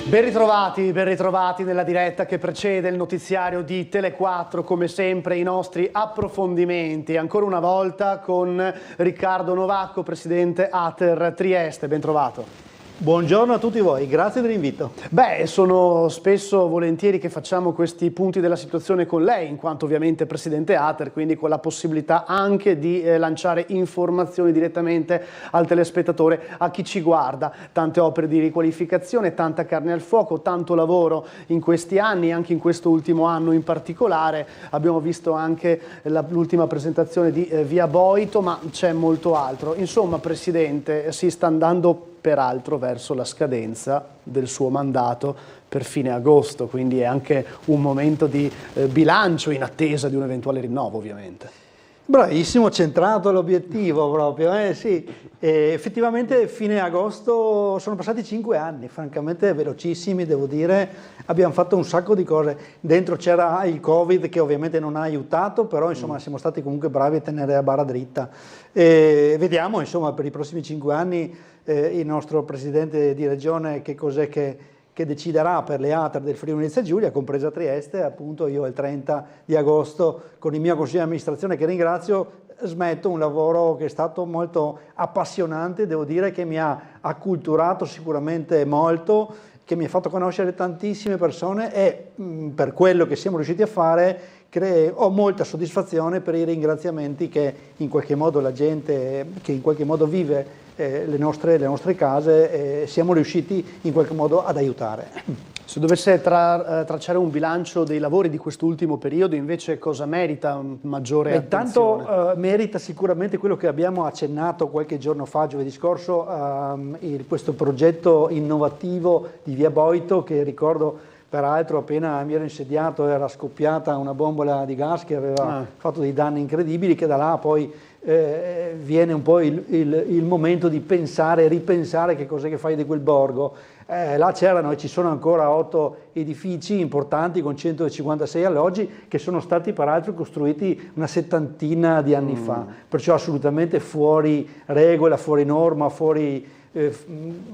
Ben ritrovati nella diretta che precede il notiziario di Tele4, come sempre i nostri approfondimenti, ancora una volta con Riccardo Novacco, presidente Ater Trieste, ben trovato. Buongiorno a tutti voi, grazie dell'invito. Beh, sono spesso volentieri che facciamo questi punti della situazione con lei, in quanto ovviamente presidente Ater, quindi con la possibilità anche di lanciare informazioni direttamente al telespettatore, a chi ci guarda. Tante opere di riqualificazione, tanta carne al fuoco, tanto lavoro in questi anni, anche in questo ultimo anno in particolare. Abbiamo visto anche l'ultima presentazione di Via Boito, ma c'è molto altro. Insomma, presidente, si sta andando peraltro verso la scadenza del suo mandato per fine agosto, quindi è anche un momento di bilancio in attesa di un eventuale rinnovo, ovviamente. Bravissimo, centrato all'obiettivo proprio, sì. Effettivamente fine agosto sono passati 5 anni, francamente velocissimi, devo dire, abbiamo fatto un sacco di cose, dentro c'era il Covid che ovviamente non ha aiutato, però insomma siamo stati comunque bravi a tenere la barra dritta. Vediamo insomma per i prossimi 5 anni il nostro presidente di regione che cos'è che deciderà per le Ater del Friuli Venezia Giulia, compresa Trieste. Appunto io il 30 di agosto con il mio consiglio di amministrazione, che ringrazio, smetto un lavoro che è stato molto appassionante, devo dire, che mi ha acculturato sicuramente molto, che mi ha fatto conoscere tantissime persone e per quello che siamo riusciti a fare ho molta soddisfazione per i ringraziamenti che in qualche modo la gente che in qualche modo vive le nostre case siamo riusciti in qualche modo ad aiutare. Se dovesse tracciare un bilancio dei lavori di quest'ultimo periodo, invece cosa merita maggiore attenzione? Tanto merita sicuramente quello che abbiamo accennato qualche giorno fa, giovedì scorso, questo progetto innovativo di Via Boito, che ricordo peraltro appena mi ero insediato era scoppiata una bombola di gas che aveva fatto dei danni incredibili, che da là poi viene un po' il momento di pensare, ripensare che cos'è che fai di quel borgo. Là c'erano e ci sono ancora 8 edifici importanti con 156 alloggi che sono stati peraltro costruiti una settantina di anni fa, perciò assolutamente fuori regola, fuori norma, fuori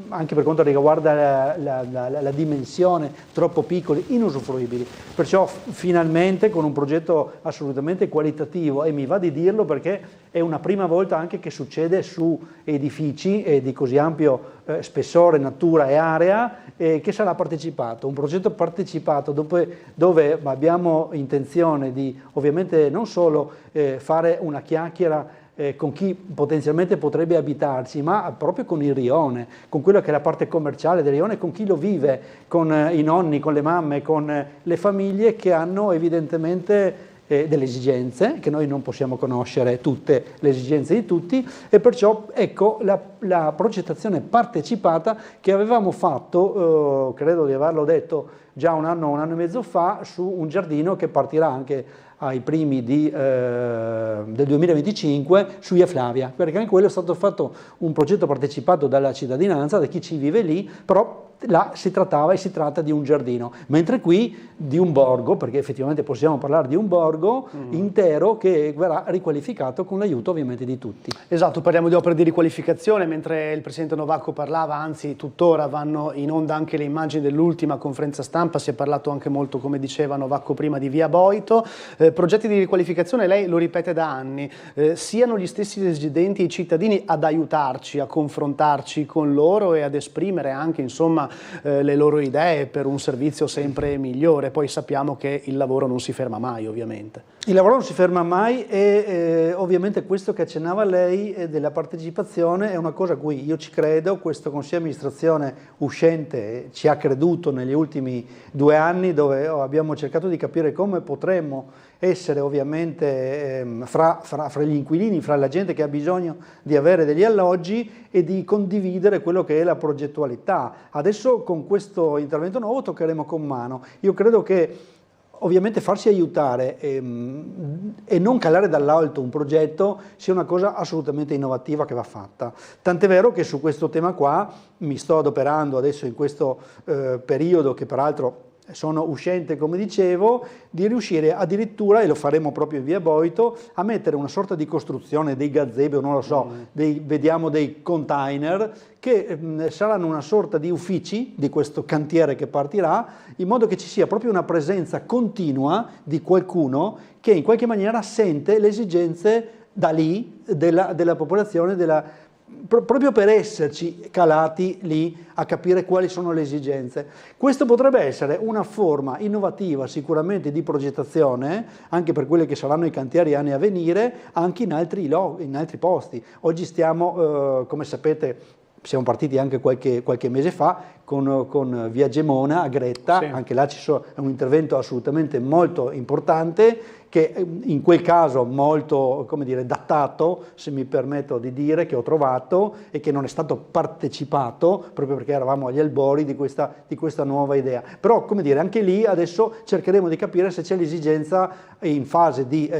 anche per quanto riguarda la dimensione, troppo piccoli, inusufruibili. Perciò finalmente con un progetto assolutamente qualitativo, e mi va di dirlo perché è una prima volta anche che succede su edifici di così ampio spessore, natura e area, che sarà partecipato, un progetto partecipato dove abbiamo intenzione di ovviamente non solo fare una chiacchiera con chi potenzialmente potrebbe abitarci, ma proprio con il rione, con quella che è la parte commerciale del rione, con chi lo vive, con i nonni, con le mamme, con le famiglie che hanno evidentemente delle esigenze, che noi non possiamo conoscere tutte le esigenze di tutti, e perciò ecco la progettazione partecipata che avevamo fatto, credo di averlo detto già un anno e mezzo fa, su un giardino che partirà anche ai primi del 2025 su Via Flavia, perché anche quello è stato fatto un progetto partecipato dalla cittadinanza, da chi ci vive lì, però là si trattava e si tratta di un giardino, mentre qui di un borgo, perché effettivamente possiamo parlare di un borgo intero che verrà riqualificato con l'aiuto ovviamente di tutti. Esatto, parliamo di opere di riqualificazione, mentre il presidente Novacco parlava, anzi tuttora vanno in onda anche le immagini dell'ultima conferenza stampa, si è parlato anche molto, come diceva Novacco prima, di Via Boito. Progetti di riqualificazione, lei lo ripete da anni, siano gli stessi residenti e i cittadini ad aiutarci, a confrontarci con loro e ad esprimere anche insomma le loro idee per un servizio sempre migliore. Poi sappiamo che il lavoro non si ferma mai, ovviamente. Il lavoro non si ferma mai e ovviamente questo che accennava lei della partecipazione è una cosa a cui io ci credo. Questo consiglio di amministrazione uscente ci ha creduto negli ultimi 2 anni, dove abbiamo cercato di capire come potremmo essere ovviamente fra gli inquilini, fra la gente che ha bisogno di avere degli alloggi e di condividere quello che è la progettualità. Adesso con questo intervento nuovo toccheremo con mano. Io credo che ovviamente farsi aiutare e non calare dall'alto un progetto sia una cosa assolutamente innovativa che va fatta. Tant'è vero che su questo tema qua mi sto adoperando adesso in questo periodo, che peraltro sono uscente, come dicevo, di riuscire addirittura, e lo faremo proprio in via Boito, a mettere una sorta di costruzione, dei gazebo, non lo so, vediamo dei container, che saranno una sorta di uffici di questo cantiere che partirà, in modo che ci sia proprio una presenza continua di qualcuno che in qualche maniera sente le esigenze da lì della popolazione, proprio per esserci calati lì a capire quali sono le esigenze. Questo potrebbe essere una forma innovativa sicuramente di progettazione, anche per quelli che saranno i cantieri anni a venire, anche in altri posti. Oggi stiamo, come sapete, siamo partiti anche qualche mese fa con Via Gemona a Gretta, sì. Anche là è un intervento assolutamente molto importante, che in quel caso molto, come dire, datato, se mi permetto di dire, che ho trovato e che non è stato partecipato proprio perché eravamo agli albori di questa nuova idea. Però, come dire, anche lì adesso cercheremo di capire se c'è l'esigenza in fase di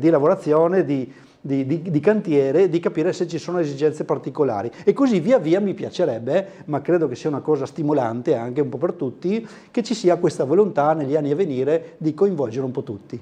lavorazione, di cantiere, di capire se ci sono esigenze particolari, e così via via mi piacerebbe, ma credo che sia una cosa stimolante anche un po' per tutti, che ci sia questa volontà negli anni a venire di coinvolgere un po' tutti.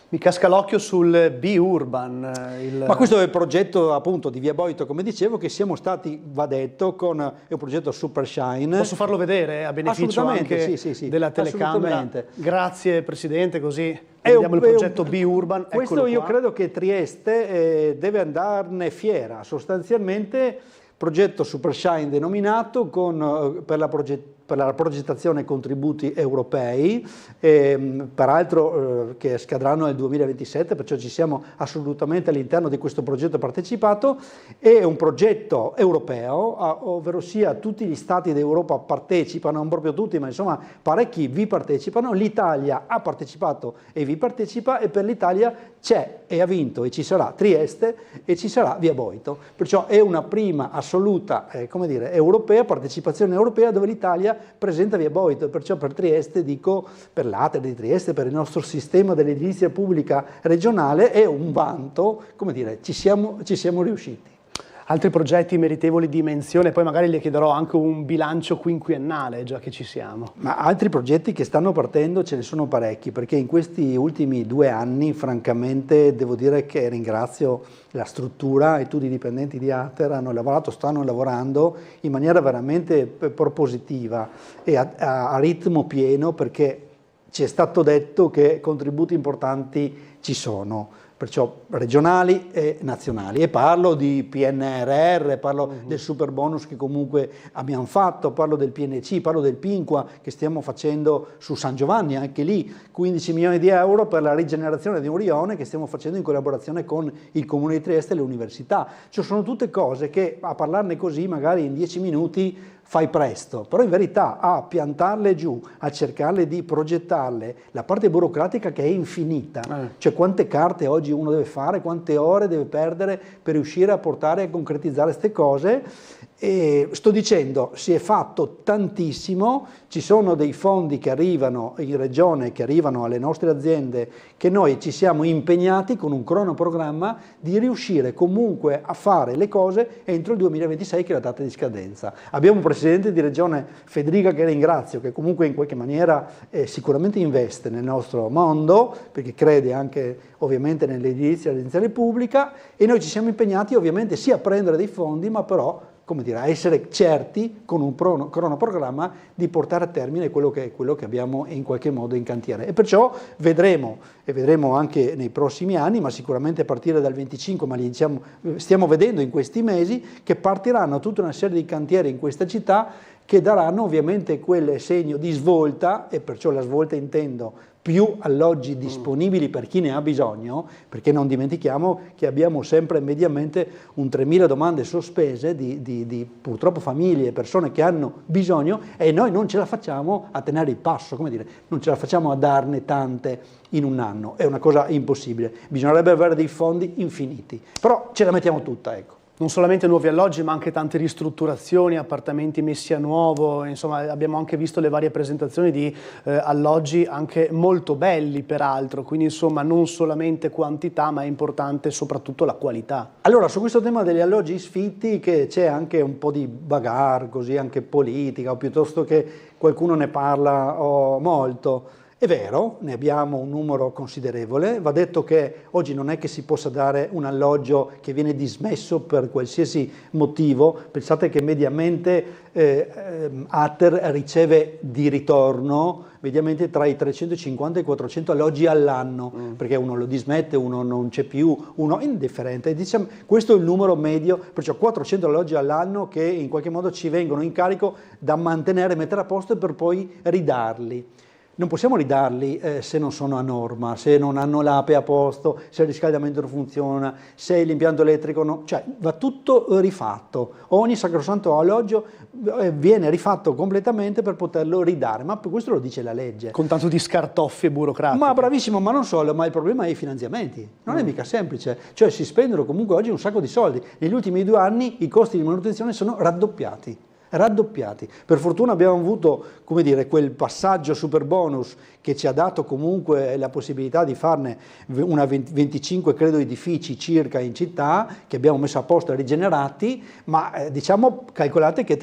Mi casca l'occhio sul B-Urban. Ma questo è il progetto appunto di Via Boito, come dicevo, che siamo stati, va detto, è un progetto Super Shine. Posso farlo vedere a beneficio anche sì, della telecamera? Grazie Presidente, così vediamo il progetto B-Urban. Questo io credo che Trieste deve andarne fiera, sostanzialmente progetto Super Shine denominato per la progettazione contributi europei, peraltro che scadranno nel 2027, perciò ci siamo assolutamente all'interno di questo progetto partecipato. È un progetto europeo, ovvero sia tutti gli stati d'Europa partecipano, non proprio tutti, ma insomma parecchi vi partecipano. L'Italia ha partecipato e vi partecipa, e per l'Italia c'è e ha vinto e ci sarà Trieste e ci sarà Via Boito, perciò è una prima assoluta come dire, europea, partecipazione europea, dove l'Italia presenta Via Boito, perciò per Trieste, dico, per l'Ater di Trieste, per il nostro sistema dell'edilizia pubblica regionale è un vanto, come dire, ci siamo riusciti. Altri progetti meritevoli di menzione, poi magari le chiederò anche un bilancio quinquennale, già che ci siamo. Ma altri progetti che stanno partendo ce ne sono parecchi, perché in questi ultimi 2 anni, francamente, devo dire che ringrazio la struttura e tutti i dipendenti di Ater, stanno lavorando in maniera veramente propositiva e a ritmo pieno, perché ci è stato detto che contributi importanti ci sono, perciò regionali e nazionali, e parlo di PNRR, parlo del super bonus che comunque abbiamo fatto, parlo del PNC, parlo del Pinqua che stiamo facendo su San Giovanni, anche lì 15 milioni di euro per la rigenerazione di un rione che stiamo facendo in collaborazione con il Comune di Trieste e le università. Cioè sono tutte cose che a parlarne così magari in 10 minuti fai presto, però in verità a piantarle giù, a cercarle di progettarle, la parte burocratica che è infinita, cioè quante carte oggi uno deve fare, quante ore deve perdere per riuscire a portare a concretizzare queste cose. E sto dicendo, si è fatto tantissimo, ci sono dei fondi che arrivano in regione, che arrivano alle nostre aziende, che noi ci siamo impegnati con un cronoprogramma di riuscire comunque a fare le cose entro il 2026, che è la data di scadenza. Abbiamo un presidente di regione, Federica, che ringrazio, che comunque in qualche maniera sicuramente investe nel nostro mondo, perché crede anche ovviamente nell'edilizia residenziale pubblica, e noi ci siamo impegnati ovviamente sia a prendere dei fondi, ma però, come dire, a essere certi con un cronoprogramma di portare a termine quello che abbiamo in qualche modo in cantiere. E perciò vedremo anche nei prossimi anni, ma sicuramente a partire dal 25, ma stiamo vedendo in questi mesi, che partiranno tutta una serie di cantieri in questa città che daranno ovviamente quel segno di svolta, e perciò la svolta intendo più alloggi disponibili per chi ne ha bisogno, perché non dimentichiamo che abbiamo sempre mediamente un 3.000 domande sospese di purtroppo famiglie e persone che hanno bisogno, e noi non ce la facciamo a tenere il passo, come dire, non ce la facciamo a darne tante in un anno, è una cosa impossibile, bisognerebbe avere dei fondi infiniti, però ce la mettiamo tutta, ecco. Non solamente nuovi alloggi, ma anche tante ristrutturazioni, appartamenti messi a nuovo, insomma abbiamo anche visto le varie presentazioni di alloggi anche molto belli peraltro, quindi insomma non solamente quantità ma è importante soprattutto la qualità. Allora su questo tema degli alloggi sfitti che c'è anche un po' di bagarre, così anche politica, o piuttosto che qualcuno ne parla molto. È vero, ne abbiamo un numero considerevole, va detto che oggi non è che si possa dare un alloggio che viene dismesso per qualsiasi motivo, pensate che mediamente Ater riceve di ritorno mediamente tra i 350 e i 400 alloggi all'anno, perché uno lo dismette, uno non c'è più, uno è indifferente, diciamo, questo è il numero medio, perciò 400 alloggi all'anno che in qualche modo ci vengono in carico da mantenere, mettere a posto e per poi ridarli. Non possiamo ridarli se non sono a norma, se non hanno l'ape a posto, se il riscaldamento non funziona, se l'impianto elettrico no, cioè va tutto rifatto. Ogni sacrosanto alloggio viene rifatto completamente per poterlo ridare, ma questo lo dice la legge. Con tanto di scartoffie burocratiche. Ma bravissimo, ma non solo, ma il problema è i finanziamenti. Non è mica semplice, cioè si spendono comunque oggi un sacco di soldi. Negli ultimi 2 anni i costi di manutenzione sono raddoppiati. Per fortuna abbiamo avuto, come dire, quel passaggio super bonus che ci ha dato comunque la possibilità di farne una 25 credo edifici circa in città che abbiamo messo a posto e rigenerati, ma diciamo calcolate che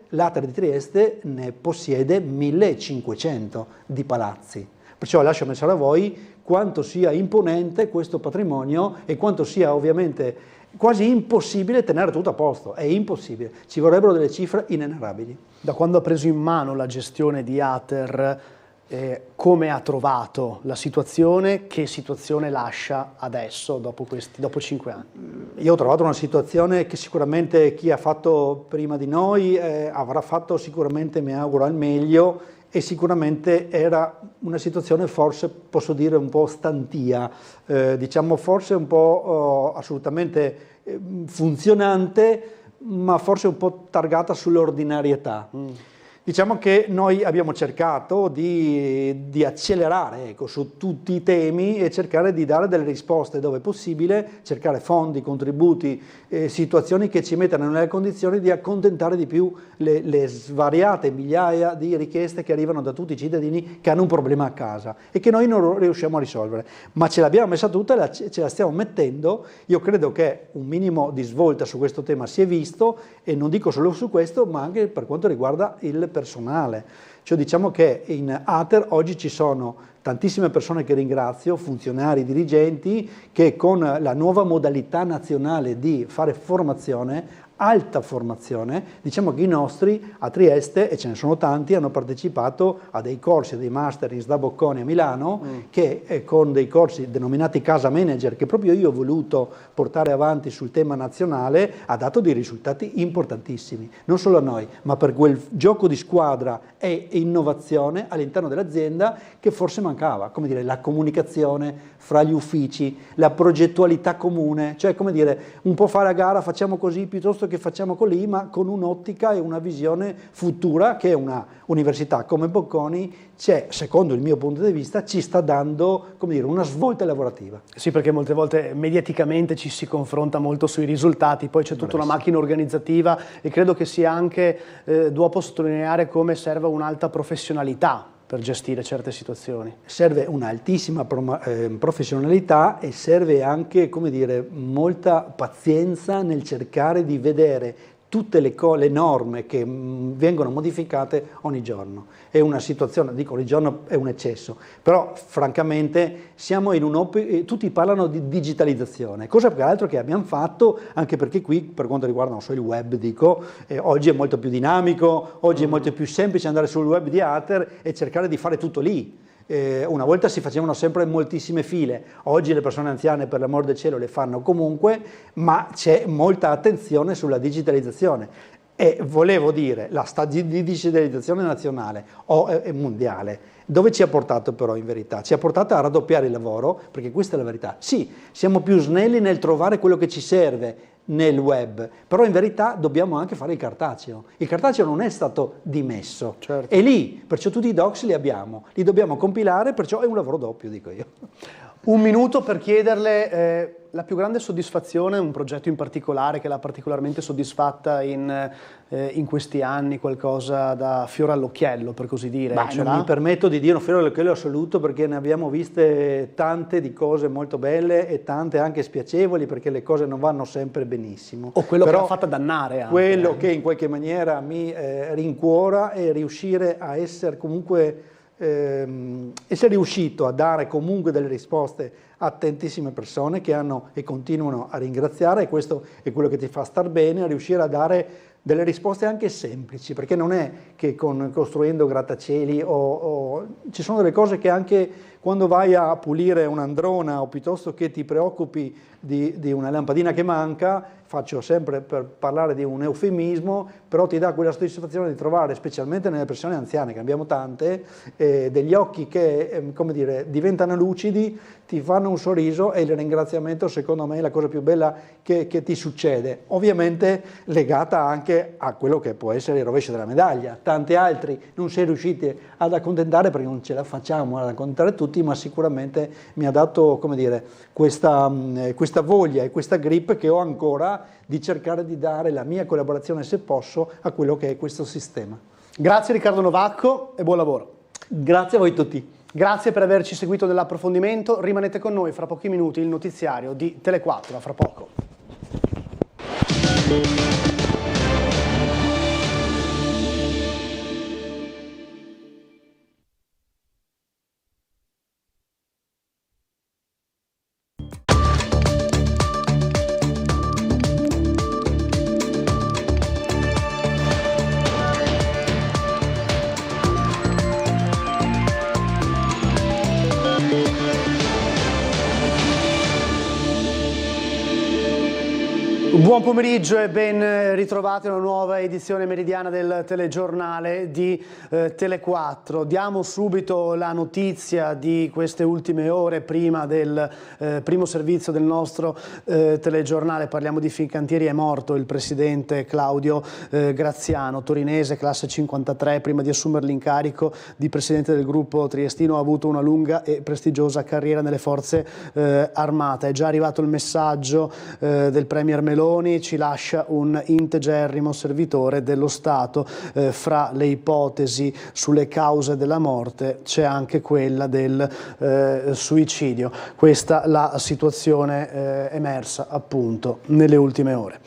l'Ater di Trieste ne possiede 1500 di palazzi. Perciò lascio pensare a voi quanto sia imponente questo patrimonio e quanto sia ovviamente quasi impossibile tenere tutto a posto, è impossibile, ci vorrebbero delle cifre inenarrabili. Da quando ha preso in mano la gestione di Ater, come ha trovato la situazione, che situazione lascia adesso dopo 5 anni? Io ho trovato una situazione che sicuramente chi ha fatto prima di noi avrà fatto sicuramente, mi auguro, al meglio, e sicuramente era una situazione forse, posso dire, un po' stantia, diciamo forse un po' assolutamente funzionante, ma forse un po' targata sull'ordinarietà. Diciamo che noi abbiamo cercato di accelerare su tutti i temi e cercare di dare delle risposte dove possibile, cercare fondi, contributi, situazioni che ci mettano nelle condizioni di accontentare di più le svariate migliaia di richieste che arrivano da tutti i cittadini che hanno un problema a casa e che noi non riusciamo a risolvere. Ma ce l'abbiamo messa tutta e ce la stiamo mettendo. Io credo che un minimo di svolta su questo tema si è visto, e non dico solo su questo, ma anche per quanto riguarda il personale. Cioè diciamo che in Ater oggi ci sono tantissime persone che ringrazio, funzionari, dirigenti, che con la nuova modalità nazionale di fare formazione, alta formazione, diciamo che i nostri a Trieste, e ce ne sono tanti, hanno partecipato a dei corsi, a dei master in SDA Bocconi a Milano, che con dei corsi denominati Casa Manager, che proprio io ho voluto portare avanti sul tema nazionale, ha dato dei risultati importantissimi, non solo a noi, ma per quel gioco di squadra e innovazione all'interno dell'azienda che forse mancava, come dire, la comunicazione fra gli uffici, la progettualità comune, cioè come dire, un po' fare a gara, facciamo così piuttosto che facciamo così, ma con un'ottica e una visione futura che una università come Bocconi, secondo il mio punto di vista, ci sta dando, come dire, una svolta lavorativa. Sì, perché molte volte mediaticamente ci si confronta molto sui risultati, poi c'è tutta una macchina organizzativa, e credo che sia anche dopo sottolineare come serva un'alta professionalità per gestire certe situazioni. Serve un'altissima professionalità e serve anche, come dire, molta pazienza nel cercare di vedere tutte le norme che vengono modificate ogni giorno. È una situazione, dico ogni giorno è un eccesso, però francamente siamo in tutti parlano di digitalizzazione, cosa peraltro che abbiamo fatto, anche perché qui per quanto riguarda, non so, il web, dico, oggi è molto più dinamico, oggi è molto più semplice andare sul web di Ater e cercare di fare tutto lì. Una volta si facevano sempre moltissime file, oggi le persone anziane per l'amor del cielo le fanno comunque, ma c'è molta attenzione sulla digitalizzazione. E volevo dire, la di digitalizzazione nazionale o mondiale, dove ci ha portato però in verità? Ci ha portato a raddoppiare il lavoro, perché questa è la verità. Sì, siamo più snelli nel trovare quello che ci serve nel web, però in verità dobbiamo anche fare il cartaceo. Il cartaceo non è stato dimesso, certo. È lì, perciò tutti i docs li abbiamo, li dobbiamo compilare, perciò è un lavoro doppio, dico io. Un minuto per chiederle la più grande soddisfazione, un progetto in particolare che l'ha particolarmente soddisfatta in questi anni, qualcosa da fiore all'occhiello, per così dire. Non mi permetto di dire un fiore all'occhiello assoluto, perché ne abbiamo viste tante di cose molto belle e tante anche spiacevoli, perché le cose non vanno sempre benissimo. O quello però che l'ha fatta dannare anche. Quello che in qualche maniera mi rincuora è riuscire a essere comunque essere riuscito a dare comunque delle risposte a tantissime persone che hanno e continuano a ringraziare, e questo è quello che ti fa star bene, a riuscire a dare delle risposte anche semplici, perché non è che costruendo grattacieli ci sono delle cose che anche quando vai a pulire un'androna o piuttosto che ti preoccupi di una lampadina che manca, faccio sempre per parlare di un eufemismo, però ti dà quella soddisfazione di trovare, specialmente nelle persone anziane, che abbiamo tante, degli occhi che come dire, diventano lucidi, ti fanno un sorriso, e il ringraziamento secondo me è la cosa più bella che ti succede, ovviamente legata anche a quello che può essere il rovescio della medaglia. Tanti altri non si è riusciti ad accontentare perché non ce la facciamo ad accontentare tutti, ma sicuramente mi ha dato, come dire, questa voglia e questa grip che ho ancora di cercare di dare la mia collaborazione, se posso, a quello che è questo sistema. Grazie Riccardo Novacco e buon lavoro. Grazie a voi tutti. Grazie per averci seguito nell'approfondimento. Rimanete con noi, fra pochi minuti il notiziario di Tele4. A fra poco. Buon pomeriggio e ben ritrovati a una nuova edizione meridiana del telegiornale di Tele4. Diamo subito la notizia di queste ultime ore prima del primo servizio del nostro telegiornale. Parliamo di Fincantieri. È morto il presidente Claudio Graziano, torinese, classe 53. Prima di assumere l'incarico di presidente del gruppo triestino ha avuto una lunga e prestigiosa carriera nelle forze armate. È già arrivato il messaggio del premier Meloni. Ci lascia un integerrimo servitore dello Stato. Fra le ipotesi sulle cause della morte c'è anche quella del suicidio. Questa la situazione emersa appunto nelle ultime ore.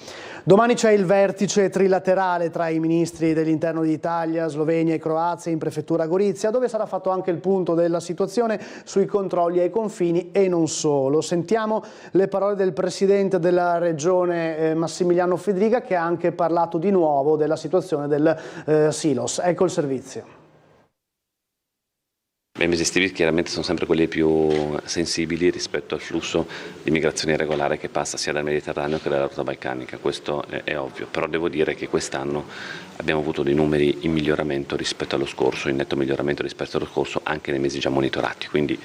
Domani c'è il vertice trilaterale tra i ministri dell'interno di Italia, Slovenia e Croazia in prefettura Gorizia, dove sarà fatto anche il punto della situazione sui controlli ai confini e non solo. Sentiamo le parole del presidente della regione Massimiliano Fedriga, che ha anche parlato di nuovo della situazione del Silos. Ecco il servizio. I mesi estivi chiaramente sono sempre quelli più sensibili rispetto al flusso di migrazione irregolare che passa sia dal Mediterraneo che dalla rotta balcanica, questo è ovvio, però devo dire che quest'anno abbiamo avuto dei numeri in miglioramento rispetto allo scorso, in netto miglioramento rispetto allo scorso anche nei mesi già monitorati, quindi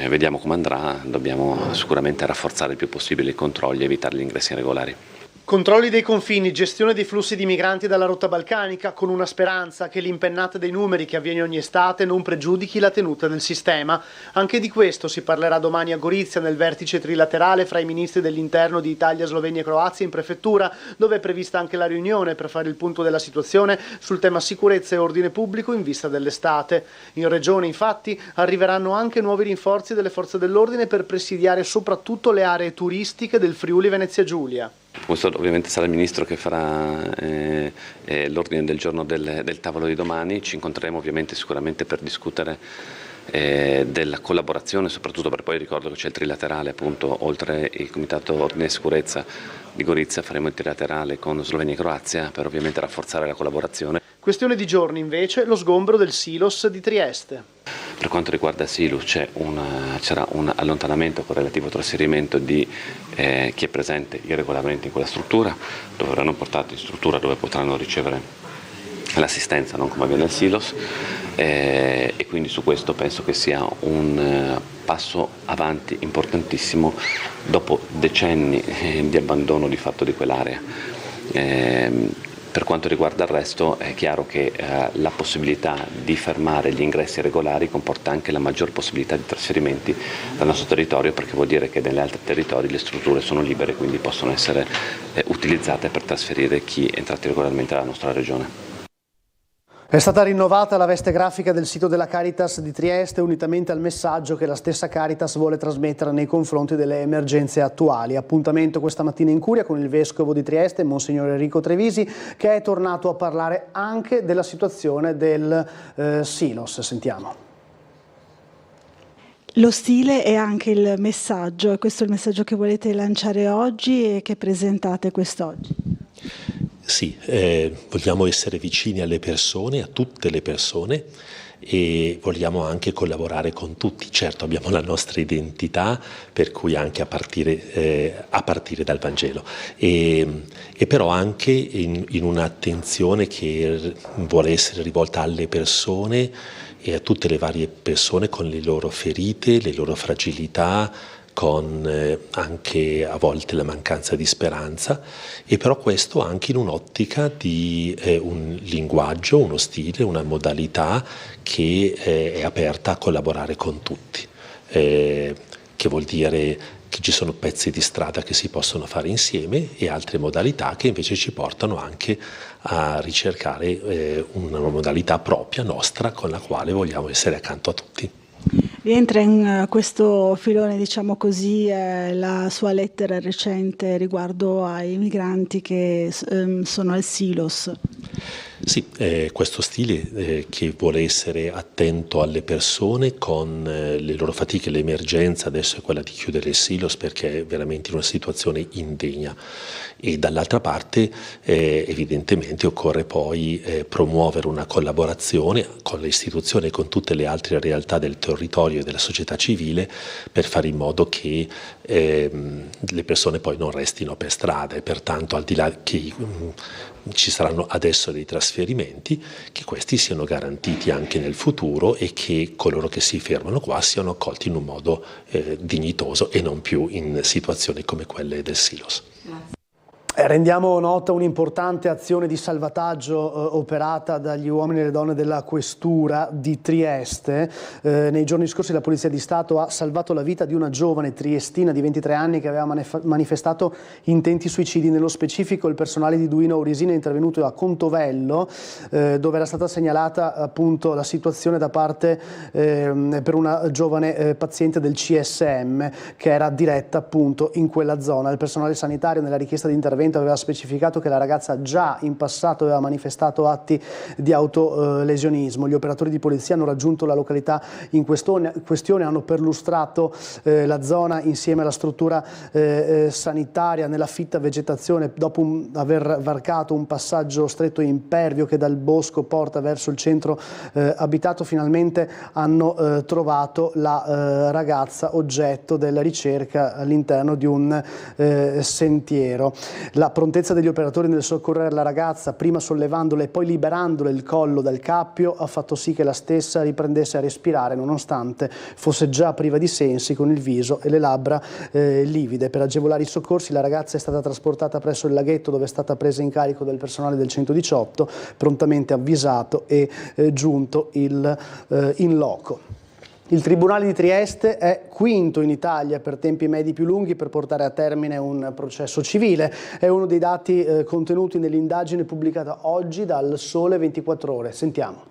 vediamo come andrà. Dobbiamo sicuramente rafforzare il più possibile i controlli e evitare gli ingressi irregolari. Controlli dei confini, gestione dei flussi di migranti dalla rotta balcanica, con una speranza che l'impennata dei numeri che avviene ogni estate non pregiudichi la tenuta del sistema. Anche di questo si parlerà domani a Gorizia nel vertice trilaterale fra i ministri dell'interno di Italia, Slovenia e Croazia in prefettura, dove è prevista anche la riunione per fare il punto della situazione sul tema sicurezza e ordine pubblico in vista dell'estate. In regione infatti arriveranno anche nuovi rinforzi delle forze dell'ordine per presidiare soprattutto le aree turistiche del Friuli Venezia Giulia. Questo ovviamente sarà il Ministro che farà l'ordine del giorno del tavolo di domani. Ci incontreremo ovviamente sicuramente per discutere della collaborazione, soprattutto perché poi ricordo che c'è il trilaterale, appunto, oltre il Comitato Ordine e Sicurezza di Gorizia faremo il trilaterale con Slovenia e Croazia per ovviamente rafforzare la collaborazione. Questione di giorni invece lo sgombero del Silos di Trieste. Per quanto riguarda il Silos c'era un allontanamento con relativo trasferimento di chi è presente irregolarmente in quella struttura, dove verranno portati in struttura dove potranno ricevere l'assistenza, non come avviene al Silos, e quindi su questo penso che sia un passo avanti importantissimo dopo decenni di abbandono di fatto di quell'area. Per quanto riguarda il resto è chiaro che la possibilità di fermare gli ingressi regolari comporta anche la maggior possibilità di trasferimenti dal nostro territorio, perché vuol dire che negli altri territori le strutture sono libere, quindi possono essere utilizzate per trasferire chi è entrato regolarmente nella nostra regione. È stata rinnovata la veste grafica del sito della Caritas di Trieste, unitamente al messaggio che la stessa Caritas vuole trasmettere nei confronti delle emergenze attuali. Appuntamento questa mattina in Curia con il Vescovo di Trieste, Monsignor Enrico Trevisi, che è tornato a parlare anche della situazione del Silos. Sentiamo. Lo stile è anche il messaggio, e questo è il messaggio che volete lanciare oggi e che presentate quest'oggi. Sì, vogliamo essere vicini alle persone, a tutte le persone, e vogliamo anche collaborare con tutti. Certo, abbiamo la nostra identità, per cui anche a partire dal Vangelo, e però anche in un'attenzione che vuole essere rivolta alle persone e a tutte le varie persone con le loro ferite, le loro fragilità, con anche a volte la mancanza di speranza, e però questo anche in un'ottica di un linguaggio, uno stile, una modalità che è aperta a collaborare con tutti, che vuol dire che ci sono pezzi di strada che si possono fare insieme e altre modalità che invece ci portano anche a ricercare una modalità propria nostra con la quale vogliamo essere accanto a tutti. Rientra in questo filone, diciamo così, la sua lettera recente riguardo ai migranti che sono al Silos. Sì, questo stile che vuole essere attento alle persone con le loro fatiche, l'emergenza adesso è quella di chiudere il Silos perché è veramente in una situazione indegna, e dall'altra parte evidentemente occorre poi promuovere una collaborazione con le istituzioni e con tutte le altre realtà del territorio e della società civile per fare in modo che le persone poi non restino per strada, e pertanto al di là che ci saranno adesso dei trasferimenti, che questi siano garantiti anche nel futuro e che coloro che si fermano qua siano accolti in un modo dignitoso e non più in situazioni come quelle del Silos. Rendiamo nota un'importante azione di salvataggio operata dagli uomini e le donne della Questura di Trieste. Nei giorni scorsi la Polizia di Stato ha salvato la vita di una giovane triestina di 23 anni che aveva manifestato intenti suicidi. Nello specifico il personale di Duino Auresina è intervenuto a Contovello, dove era stata segnalata appunto la situazione da parte per una giovane paziente del CSM che era diretta appunto in quella zona. Il personale sanitario nella richiesta di intervento aveva specificato che la ragazza già in passato aveva manifestato atti di autolesionismo. Gli operatori di polizia hanno raggiunto la località in questione, hanno perlustrato la zona insieme alla struttura sanitaria nella fitta vegetazione. Dopo aver varcato un passaggio stretto e impervio che dal bosco porta verso il centro abitato, finalmente hanno trovato la ragazza oggetto della ricerca all'interno di un sentiero. La prontezza degli operatori nel soccorrere la ragazza, prima sollevandola e poi liberandole il collo dal cappio, ha fatto sì che la stessa riprendesse a respirare nonostante fosse già priva di sensi, con il viso e le labbra livide. Per agevolare i soccorsi la ragazza è stata trasportata presso il laghetto, dove è stata presa in carico del personale del 118, prontamente avvisato e giunto in loco. Il Tribunale di Trieste è quinto in Italia per tempi medi più lunghi per portare a termine un processo civile. È uno dei dati contenuti nell'indagine pubblicata oggi dal Sole 24 Ore. Sentiamo.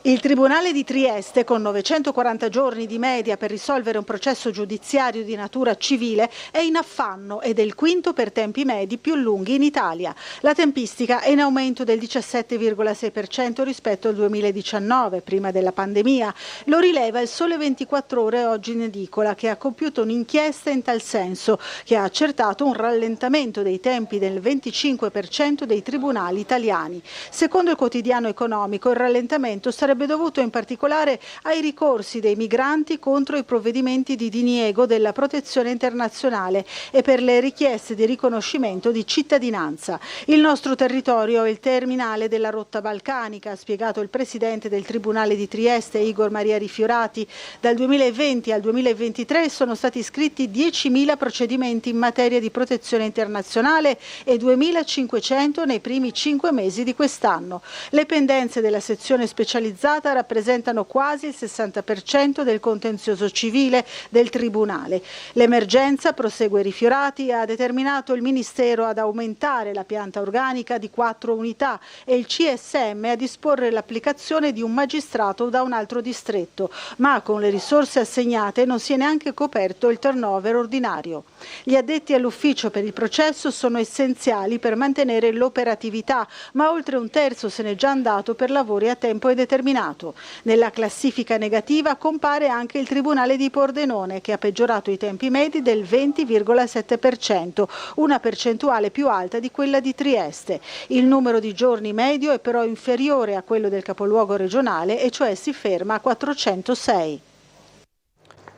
Il Tribunale di Trieste, con 940 giorni di media per risolvere un processo giudiziario di natura civile, è in affanno ed è il quinto per tempi medi più lunghi in Italia. La tempistica è in aumento del 17,6% rispetto al 2019, prima della pandemia. Lo rileva il Sole 24 Ore oggi in edicola, che ha compiuto un'inchiesta in tal senso, che ha accertato un rallentamento dei tempi del 25% dei tribunali italiani. Secondo il quotidiano economico, il rallentamento sarebbe sarebbe dovuto in particolare ai ricorsi dei migranti contro i provvedimenti di diniego della protezione internazionale e per le richieste di riconoscimento di cittadinanza. Il nostro territorio è il terminale della rotta balcanica, ha spiegato il presidente del Tribunale di Trieste, Igor Maria Rifiorati. Dal 2020 al 2023 sono stati iscritti 10.000 procedimenti in materia di protezione internazionale e 2.500 nei primi 5 mesi di quest'anno. Le pendenze della sezione specializzata rappresentano quasi il 60% del contenzioso civile del Tribunale. L'emergenza, prosegue Rifiorati, ha determinato il Ministero ad aumentare la pianta organica di 4 unità e il CSM a disporre l'applicazione di un magistrato da un altro distretto, ma con le risorse assegnate non si è neanche coperto il turnover ordinario. Gli addetti all'ufficio per il processo sono essenziali per mantenere l'operatività, ma oltre un terzo se n'è già andato per lavori a tempo indeterminato. Nella classifica negativa compare anche il Tribunale di Pordenone, che ha peggiorato i tempi medi del 20,7%, una percentuale più alta di quella di Trieste. Il numero di giorni medio è però inferiore a quello del capoluogo regionale, e cioè si ferma a 406.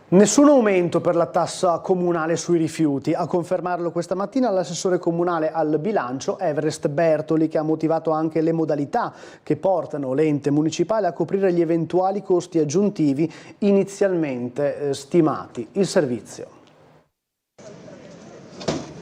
Nessun aumento per la tassa comunale sui rifiuti. A confermarlo questa mattina l'assessore comunale al bilancio Everest Bertoli, che ha motivato anche le modalità che portano l'ente municipale a coprire gli eventuali costi aggiuntivi inizialmente stimati. Il servizio.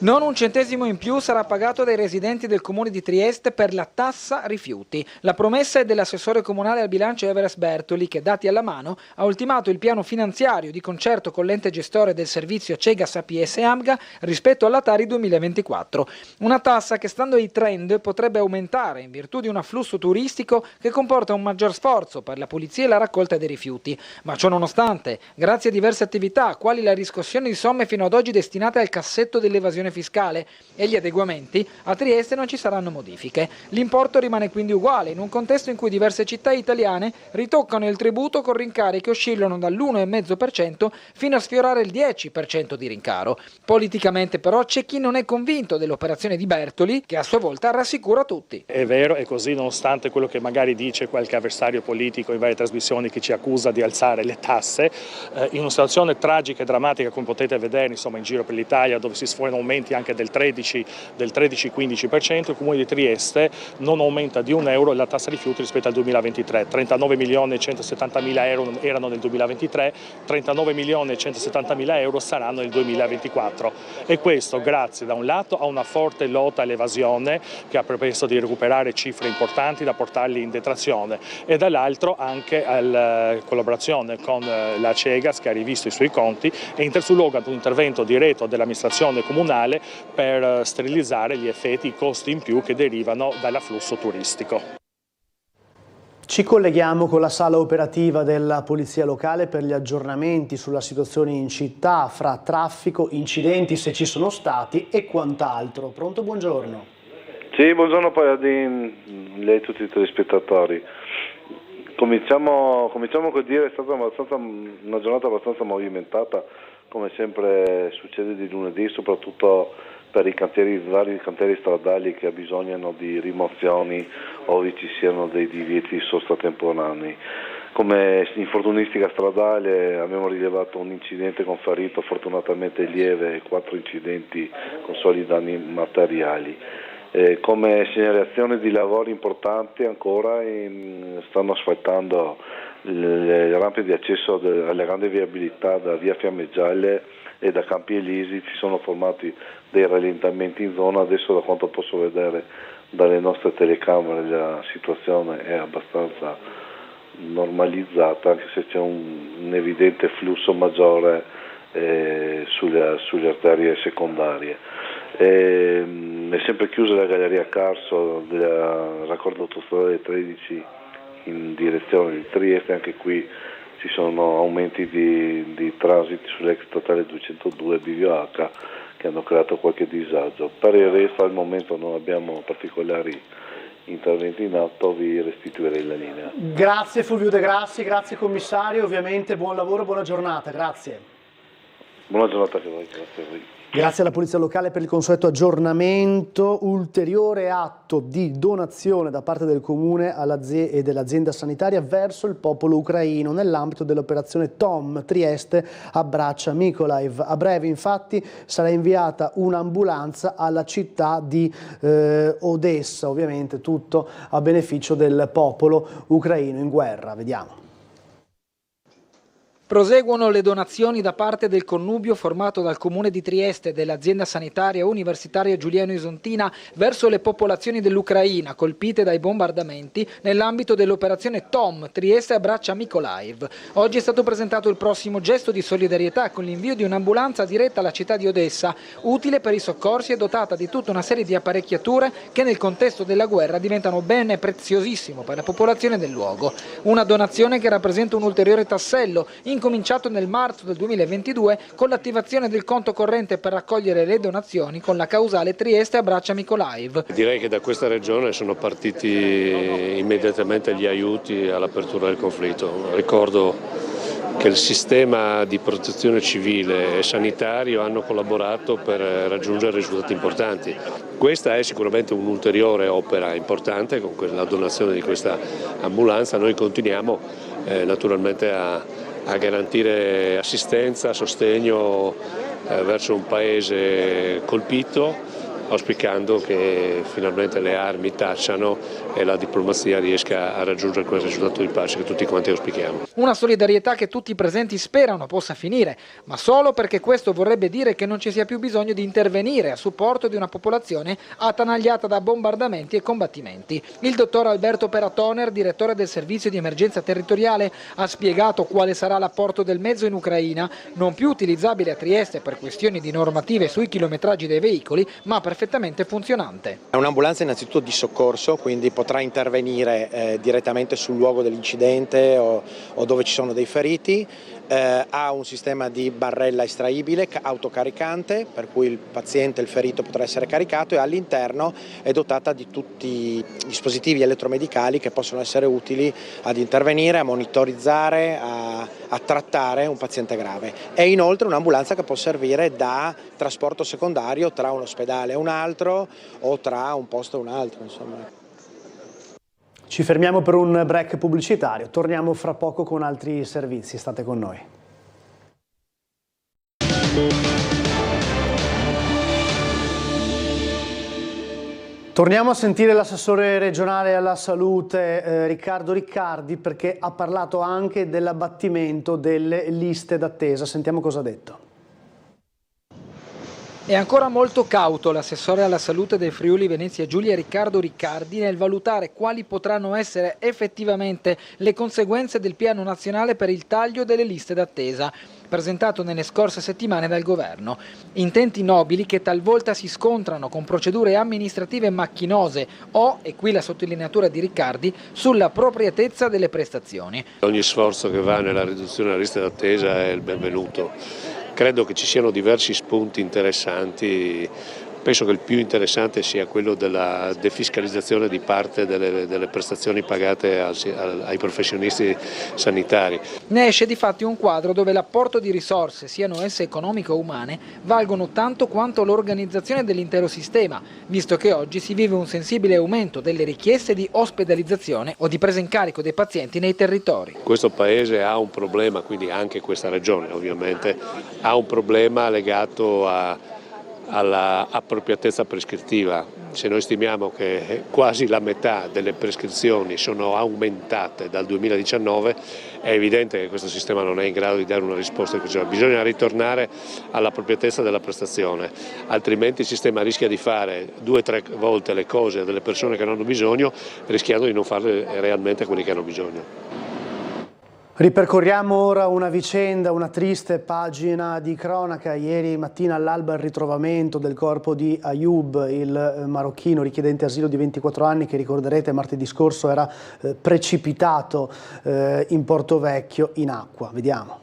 Non un centesimo in più sarà pagato dai residenti del comune di Trieste per la tassa rifiuti. La promessa è dell'assessore comunale al bilancio Everest Bertoli, che dati alla mano ha ultimato il piano finanziario di concerto con l'ente gestore del servizio Cegas APS Amga rispetto alla Tari 2024. Una tassa che, stando ai trend, potrebbe aumentare in virtù di un afflusso turistico che comporta un maggior sforzo per la pulizia e la raccolta dei rifiuti. Ma ciò nonostante, grazie a diverse attività, quali la riscossione di somme fino ad oggi destinate al cassetto dell'evasione fiscale e gli adeguamenti, a Trieste non ci saranno modifiche. L'importo rimane quindi uguale in un contesto in cui diverse città italiane ritoccano il tributo con rincari che oscillano dall'1,5% fino a sfiorare il 10% di rincaro. Politicamente però c'è chi non è convinto dell'operazione di Bertoli, che a sua volta rassicura tutti. È vero, è così, nonostante quello che magari dice qualche avversario politico in varie trasmissioni che ci accusa di alzare le tasse, in una situazione tragica e drammatica come potete vedere insomma in giro per l'Italia, dove si sforano aumenti anche del 13-15%, il Comune di Trieste non aumenta di €1 la tassa rifiuti rispetto al 2023, 39.170.000 euro erano nel 2023, 39.170.000 euro saranno nel 2024 e questo grazie da un lato a una forte lotta all'evasione che ha permesso di recuperare cifre importanti da portarli in detrazione e dall'altro anche alla collaborazione con la Cegas che ha rivisto i suoi conti e in terzo luogo ad un intervento diretto dell'amministrazione comunale per sterilizzare gli effetti, i costi in più che derivano dall'afflusso turistico. Ci colleghiamo con la sala operativa della Polizia Locale per gli aggiornamenti sulla situazione in città, fra traffico, incidenti se ci sono stati e quant'altro. Pronto, buongiorno. Sì, buongiorno poi a lei e tutti i telespettatori. Cominciamo col dire, è stata una giornata abbastanza movimentata, come sempre succede di lunedì, soprattutto per i vari cantieri stradali che abbisognano di rimozioni o ci siano dei divieti sostatemporanei. Come infortunistica stradale abbiamo rilevato un incidente con ferito fortunatamente lieve e 4 incidenti con soli danni materiali. Come segnalazione di lavori importanti ancora stanno asfaltando le rampe di accesso alle grandi viabilità da via Fiammegialle e da Campi Elisi. Ci sono formati dei rallentamenti in zona, adesso da quanto posso vedere dalle nostre telecamere la situazione è abbastanza normalizzata, anche se c'è un evidente flusso maggiore sulle arterie secondarie. È sempre chiusa la galleria Carso del raccordo autostradale 13 in direzione di Trieste, anche qui ci sono aumenti di transiti sull'ex statale 202 Bivio H che hanno creato qualche disagio. Per il resto al momento non abbiamo particolari interventi in atto, vi restituirei la linea. Grazie Fulvio De Grassi, grazie commissario, ovviamente buon lavoro, buona giornata, grazie. Buona giornata a voi, grazie a voi. Grazie alla Polizia Locale per il consueto aggiornamento. Ulteriore atto di donazione da parte del Comune e dell'azienda sanitaria verso il popolo ucraino nell'ambito dell'operazione Tom. Trieste abbraccia Mykolaiv. A breve infatti sarà inviata un'ambulanza alla città di Odessa, ovviamente tutto a beneficio del popolo ucraino in guerra. Vediamo. Proseguono le donazioni da parte del connubio formato dal Comune di Trieste e dell'azienda sanitaria universitaria Giuliano Isontina verso le popolazioni dell'Ucraina colpite dai bombardamenti nell'ambito dell'operazione Tom. Trieste abbraccia Mykolaiv. Oggi è stato presentato il prossimo gesto di solidarietà con l'invio di un'ambulanza diretta alla città di Odessa, utile per i soccorsi e dotata di tutta una serie di apparecchiature che nel contesto della guerra diventano bene preziosissimo per la popolazione del luogo. Una donazione che rappresenta un ulteriore tassello incominciato nel marzo del 2022 con l'attivazione del conto corrente per raccogliere le donazioni con la causale Trieste abbraccia Mykolaiv. Direi che da questa regione sono partiti immediatamente gli aiuti all'apertura del conflitto. Ricordo che il sistema di protezione civile e sanitario hanno collaborato per raggiungere risultati importanti. Questa è sicuramente un'ulteriore opera importante con la donazione di questa ambulanza. Noi continuiamo naturalmente a garantire assistenza, sostegno verso un paese colpito, auspicando che finalmente le armi tacciano e la diplomazia riesca a raggiungere quel risultato di pace che tutti quanti auspichiamo. Una solidarietà che tutti i presenti sperano possa finire, ma solo perché questo vorrebbe dire che non ci sia più bisogno di intervenire a supporto di una popolazione attanagliata da bombardamenti e combattimenti. Il dottor Alberto Peratoner, direttore del servizio di emergenza territoriale, ha spiegato quale sarà l'apporto del mezzo in Ucraina, non più utilizzabile a Trieste per questioni di normative sui chilometraggi dei veicoli, ma perfettamente funzionante. È un'ambulanza innanzitutto di soccorso, quindi potrà intervenire direttamente sul luogo dell'incidente o dove ci sono dei feriti. Ha un sistema di barrella estraibile autocaricante, per cui il paziente, il ferito potrà essere caricato, e all'interno è dotata di tutti i dispositivi elettromedicali che possono essere utili ad intervenire, a monitorizzare, a trattare un paziente grave. È inoltre un'ambulanza che può servire da trasporto secondario tra un ospedale e un altro o tra un posto e un altro, insomma. Ci fermiamo per un break pubblicitario, torniamo fra poco con altri servizi, state con noi. Torniamo a sentire l'assessore regionale alla salute Riccardo Riccardi, perché ha parlato anche dell'abbattimento delle liste d'attesa. Sentiamo cosa ha detto. È ancora molto cauto l'assessore alla salute del Friuli Venezia Giulia Riccardo Riccardi nel valutare quali potranno essere effettivamente le conseguenze del piano nazionale per il taglio delle liste d'attesa, presentato nelle scorse settimane dal governo. Intenti nobili che talvolta si scontrano con procedure amministrative macchinose o, e qui la sottolineatura di Riccardi, sulla appropriatezza delle prestazioni. Ogni sforzo che va nella riduzione della lista d'attesa è il benvenuto. Credo che ci siano diversi spunti interessanti. Penso che il più interessante sia quello della defiscalizzazione di parte delle prestazioni pagate ai professionisti sanitari. Ne esce difatti un quadro dove l'apporto di risorse, siano esse economiche o umane, valgono tanto quanto l'organizzazione dell'intero sistema, visto che oggi si vive un sensibile aumento delle richieste di ospedalizzazione o di presa in carico dei pazienti nei territori. Questo Paese ha un problema, quindi anche questa regione ovviamente, ha un problema legato alla appropriatezza prescrittiva. Se noi stimiamo che quasi la metà delle prescrizioni sono aumentate dal 2019, è evidente che questo sistema non è in grado di dare una risposta così. Bisogna ritornare all'appropriatezza della prestazione, altrimenti il sistema rischia di fare 2 o 3 volte le cose delle persone che non hanno bisogno, rischiando di non farle realmente a quelli che hanno bisogno. Ripercorriamo ora una vicenda, una triste pagina di cronaca. Ieri mattina all'alba il ritrovamento del corpo di Ayoub, il marocchino richiedente asilo di 24 anni che, ricorderete, martedì scorso era precipitato in Porto Vecchio in acqua. Vediamo.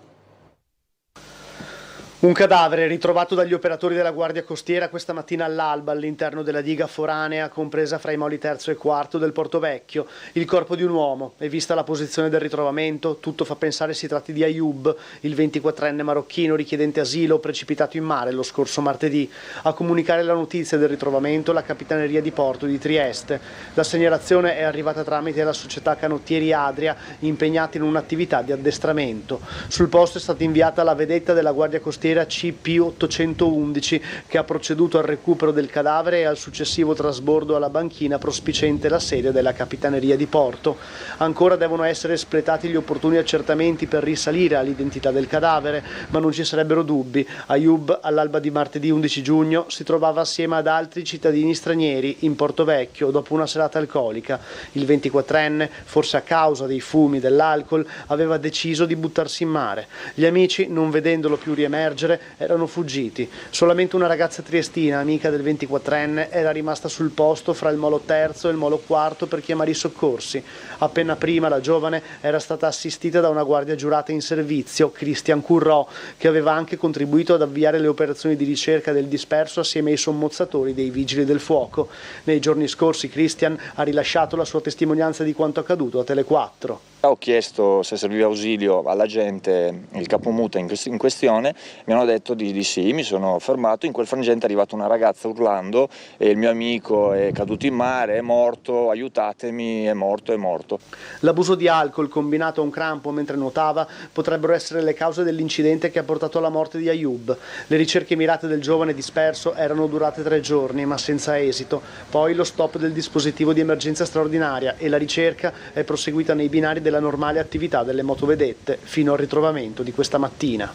Un cadavere ritrovato dagli operatori della Guardia Costiera questa mattina all'alba all'interno della diga foranea compresa fra i moli terzo e quarto del Porto Vecchio. Il corpo di un uomo e vista la posizione del ritrovamento, tutto fa pensare si tratti di Ayoub, il 24enne marocchino richiedente asilo precipitato in mare lo scorso martedì. A comunicare la notizia del ritrovamento la Capitaneria di Porto di Trieste. La segnalazione è arrivata tramite la società Canottieri Adria, impegnata in un'attività di addestramento. Sul posto è stata inviata la vedetta della Guardia Costiera CP811 che ha proceduto al recupero del cadavere e al successivo trasbordo alla banchina prospiciente la sede della Capitaneria di Porto. Ancora devono essere espletati gli opportuni accertamenti per risalire all'identità del cadavere, ma non ci sarebbero dubbi. Ayoub all'alba di martedì 11 giugno si trovava assieme ad altri cittadini stranieri in Porto Vecchio dopo una serata alcolica. Il 24enne, forse a causa dei fumi dell'alcol, aveva deciso di buttarsi in mare. Gli amici, non vedendolo più riemergere, erano fuggiti. Solamente una ragazza triestina, amica del 24enne, era rimasta sul posto fra il molo terzo e il molo quarto per chiamare i soccorsi. Appena prima la giovane era stata assistita da una guardia giurata in servizio, Christian Currò, che aveva anche contribuito ad avviare le operazioni di ricerca del disperso assieme ai sommozzatori dei vigili del fuoco. Nei giorni scorsi Christian ha rilasciato la sua testimonianza di quanto accaduto a Tele4. Ho chiesto se serviva ausilio alla gente, il capomuta in questione, mi hanno detto di sì, mi sono fermato, in quel frangente è arrivata una ragazza urlando e il mio amico è caduto in mare, è morto, aiutatemi, è morto. L'abuso di alcol combinato a un crampo mentre nuotava potrebbero essere le cause dell'incidente che ha portato alla morte di Ayoub. Le ricerche mirate del giovane disperso erano durate 3 giorni ma senza esito, poi lo stop del dispositivo di emergenza straordinaria e la ricerca è proseguita nei binari della normale attività delle motovedette fino al ritrovamento di questa mattina.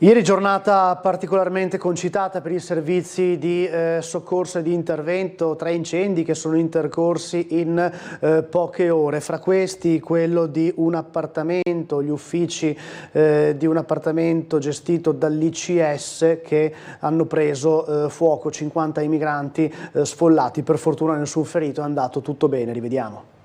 Ieri giornata particolarmente concitata per i servizi di soccorso e di intervento, 3 incendi che sono intercorsi in poche ore, fra questi quello di un appartamento, gli uffici di un appartamento gestito dall'ICS che hanno preso fuoco, 50 immigrati sfollati, per fortuna nessun ferito, è andato tutto bene, rivediamo.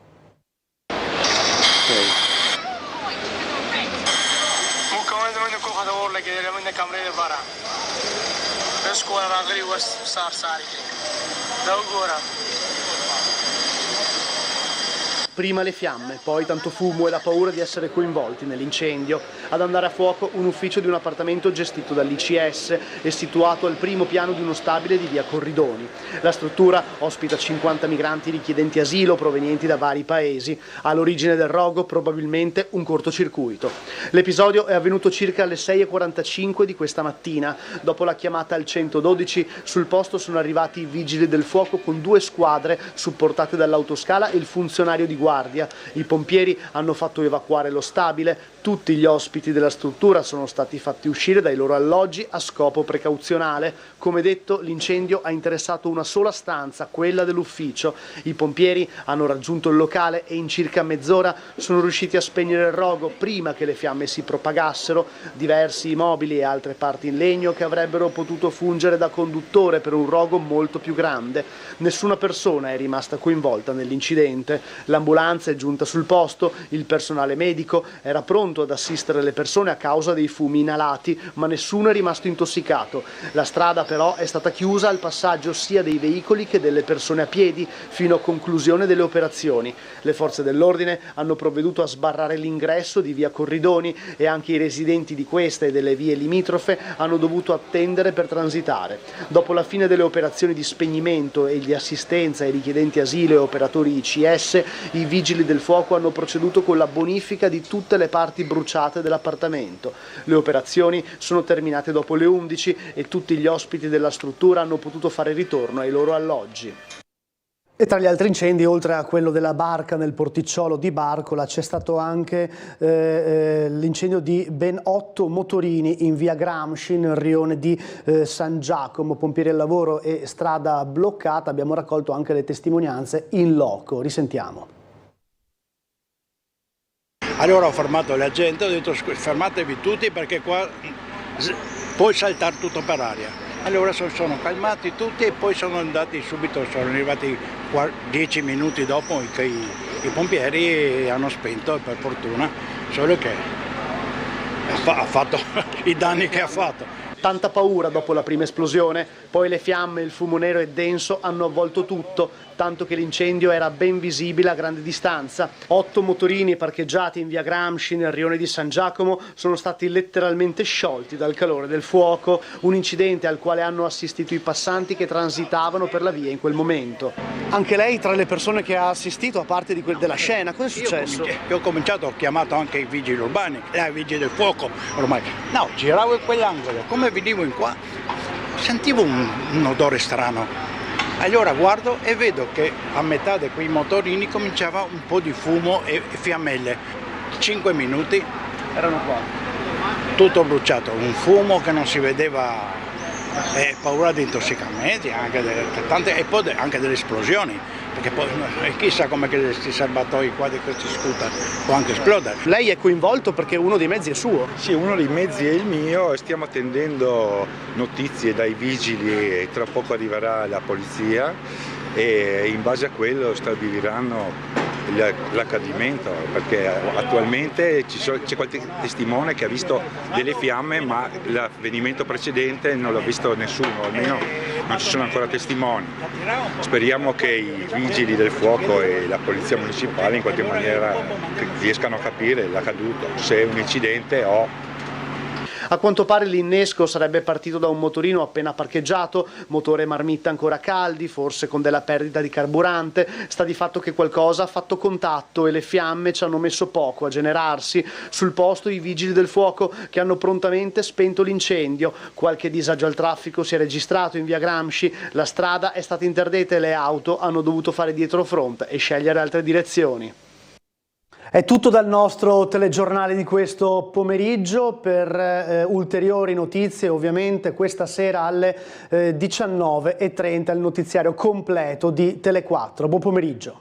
Prima le fiamme, poi tanto fumo e la paura di essere coinvolti nell'incendio. Ad andare a fuoco un ufficio di un appartamento gestito dall'ICS e situato al primo piano di uno stabile di via Corridoni. La struttura ospita 50 migranti richiedenti asilo provenienti da vari paesi. All'origine del rogo probabilmente un cortocircuito. L'episodio è avvenuto circa alle 6:45 di questa mattina. Dopo la chiamata al 112 sul posto sono arrivati i vigili del fuoco con 2 squadre supportate dall'autoscala e il funzionario di guardia. I pompieri hanno fatto evacuare lo stabile. Tutti gli ospiti della struttura sono stati fatti uscire dai loro alloggi a scopo precauzionale. Come detto, l'incendio ha interessato una sola stanza, quella dell'ufficio. I pompieri hanno raggiunto il locale e in circa mezz'ora sono riusciti a spegnere il rogo prima che le fiamme si propagassero. Diversi mobili e altre parti in legno che avrebbero potuto fungere da conduttore per un rogo molto più grande. Nessuna persona è rimasta coinvolta nell'incidente. L'ambulanza è giunta sul posto, il personale medico era pronto ad assistere le persone a causa dei fumi inalati, ma nessuno è rimasto intossicato. La strada però è stata chiusa al passaggio sia dei veicoli che delle persone a piedi fino a conclusione delle operazioni. Le forze dell'ordine hanno provveduto a sbarrare l'ingresso di via Corridoni e anche i residenti di questa e delle vie limitrofe hanno dovuto attendere per transitare. Dopo la fine delle operazioni di spegnimento e di assistenza ai richiedenti asilo e operatori ICS, i vigili del fuoco hanno proceduto con la bonifica di tutte le parti bruciate dell'appartamento. Le operazioni sono terminate dopo le 11 e tutti gli ospiti della struttura hanno potuto fare ritorno ai loro alloggi. E tra gli altri incendi, oltre a quello della barca nel porticciolo di Barcola, c'è stato anche l'incendio di ben 8 motorini in via Gramsci, nel rione di San Giacomo. Pompieri al lavoro e strada bloccata. Abbiamo raccolto anche le testimonianze in loco. Risentiamo. Allora ho fermato la gente, ho detto fermatevi tutti perché qua puoi saltare tutto per aria. Allora sono calmati tutti e poi sono andati subito, sono arrivati 10 minuti dopo che i pompieri hanno spento per fortuna, solo che ha fatto i danni che ha fatto. Tanta paura dopo la prima esplosione, poi le fiamme, il fumo nero e denso hanno avvolto tutto, tanto che l'incendio era ben visibile a grande distanza. 8 motorini parcheggiati in via Gramsci nel rione di San Giacomo sono stati letteralmente sciolti dal calore del fuoco, un incidente al quale hanno assistito i passanti che transitavano per la via in quel momento. Anche lei tra le persone che ha assistito, a parte della scena, cosa è successo? Io ho cominciato, ho chiamato anche i vigili urbani, i vigili del fuoco ormai. No, giravo in quell'angolo, come venivo in qua sentivo un odore strano. Allora guardo e vedo che a metà di quei motorini cominciava un po' di fumo e fiammelle. 5 minuti erano qua. Tutto bruciato, un fumo che non si vedeva, paura di intossicamenti, anche e poi anche delle esplosioni, perché poi chissà come che questi serbatoi qua di questi scooter può anche esplodere. Lei è coinvolto perché uno dei mezzi è suo? Sì, uno dei mezzi è il mio e stiamo attendendo notizie dai vigili e tra poco arriverà la polizia e in base a quello stabiliranno l'accadimento, perché attualmente c'è qualche testimone che ha visto delle fiamme, ma l'avvenimento precedente non l'ha visto nessuno, almeno non ci sono ancora testimoni. Speriamo che i vigili del fuoco e la polizia municipale in qualche maniera riescano a capire l'accaduto, se è un incidente o... A quanto pare l'innesco sarebbe partito da un motorino appena parcheggiato, motore marmitta ancora caldi, forse con della perdita di carburante. Sta di fatto che qualcosa ha fatto contatto e le fiamme ci hanno messo poco a generarsi. Sul posto i vigili del fuoco che hanno prontamente spento l'incendio. Qualche disagio al traffico si è registrato in via Gramsci, la strada è stata interdetta e le auto hanno dovuto fare dietrofront e scegliere altre direzioni. È tutto dal nostro telegiornale di questo pomeriggio. Per ulteriori notizie ovviamente questa sera alle 19:30 il notiziario completo di Tele4. Buon pomeriggio.